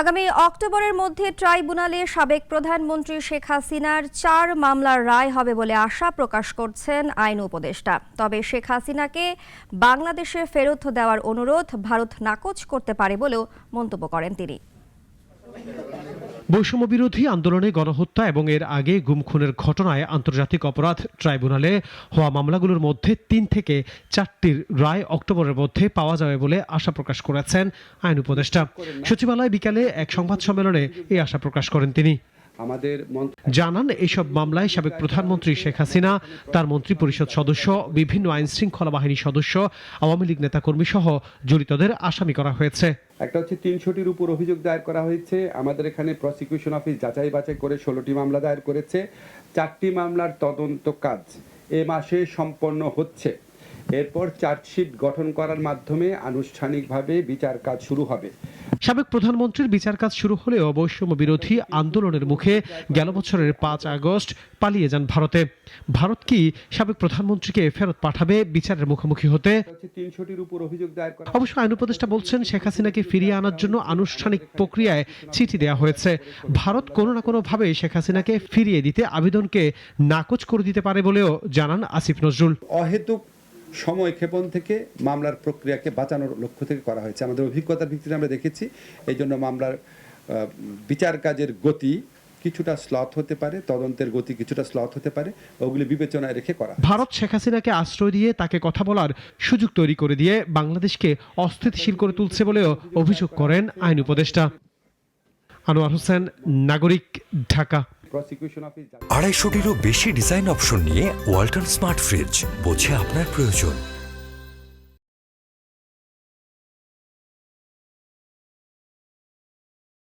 আগামী অক্টোবরের মধ্যে ট্রাইব্যুনালে সাবেক প্রধানমন্ত্রী শেখ হাসিনার 4 মামলার রায় হবে বলে আশা প্রকাশ করছেন আইন উপদেষ্টা। তবে শেখ হাসিনাকে বাংলাদেশে ফেরত দেওয়ার অনুরোধ ভারত নাকচ করতে পারে বলেও মন্তব্য করেন তিনি। বৈষম্য বিরোধী আন্দোলনে গণহত্যা এবং এর আগে গুম খুনের ঘটনায় আন্তর্জাতিক অপরাধ ট্রাইব্যুনালে হওয়া মামলাগুলোর মধ্যে 3 থেকে 4টির রায় অক্টোবরের মধ্যে পাওয়া যাবে বলে আশা প্রকাশ করেছেন আইন উপদেষ্টা। সচিবালয় বিকালে এক সংবাদ সম্মেলনে এই আশা প্রকাশ করেন তিনি। জানান এইসব মামলায় সাবেক প্রধানমন্ত্রী শেখ হাসিনা, তার মন্ত্রিপরিষদ সদস্য, বিভিন্ন আইন শৃঙ্খলা বাহিনী সদস্য, আওয়ামী লীগ নেতাকর্মী সহ জড়িতদের আসামি করা হয়েছে। একটা হচ্ছে 300টির উপর অভিযোগ দায়ের করা হয়েছে। আমাদের এখানে প্রসিকিউশন অফিস যাচাই বাছাই করে 16টি মামলা দায়ের করেছে। 4টি মামলার তদন্ত কাজ এ মাসে সম্পন্ন হচ্ছে। এরপর চার্জশিট গঠন করার মাধ্যমে আনুষ্ঠানিকভাবে বিচার কাজ শুরু হবে। সাবেক প্রধানমন্ত্রীর বিচার কাজ শুরু হলেও বৈষম্য বিরোধী আন্দোলনের মুখে গেল বছরের 5 আগস্ট পালিয়ে যান ভারতে। ভারত কি সাবেক প্রধানমন্ত্রীকে ফেরত পাঠাবে বিচারের মুখোমুখি হতে? 300টির উপর অভিযোগ দায়ের করা। অবশ্য আইন উপদেষ্টা বলছেন, শেখ হাসিনাকে ফিরিয়ে আনার জন্য আনুষ্ঠানিক প্রক্রিয়ায় চিঠি দেওয়া হয়েছে। ভারত কোনো না কোনোভাবে শেখ হাসিনাকে ফিরিয়ে দিতে আবেদনকে নাকচ করে দিতে পারে বলেও জানান আসিফ নজরুল। অহেতুক সময় ক্ষেপণ থেকে মামলার প্রক্রিয়াকে বাঁচানোর লক্ষ্য থেকে করা হয়েছে। আমাদের অভিজ্ঞতার ভিত্তিতে আমরা দেখেছি এই জন্য মামলার বিচার কাজের গতি কিছুটা স্লথ হতে পারে, তদন্তের গতি কিছুটা স্লথ হতে পারে, ওগুলি বিবেচনায় রেখে করা। ভারত শেখ হাসিনাকে আশ্রয় দিয়ে তাকে কথা বলার সুযোগ তৈরি করে দিয়ে বাংলাদেশকে অস্থিতিশীল করে তুলছে বলেও অভিযোগ করেন আইন উপদেষ্টা। আনোয়ার হোসেন, নাগরিক, ঢাকা। 250টিরও বেশি ডিজাইন অপশন নিয়ে ওয়ালটন স্মার্ট ফ্রিজ বোঝে আপনার প্রয়োজন।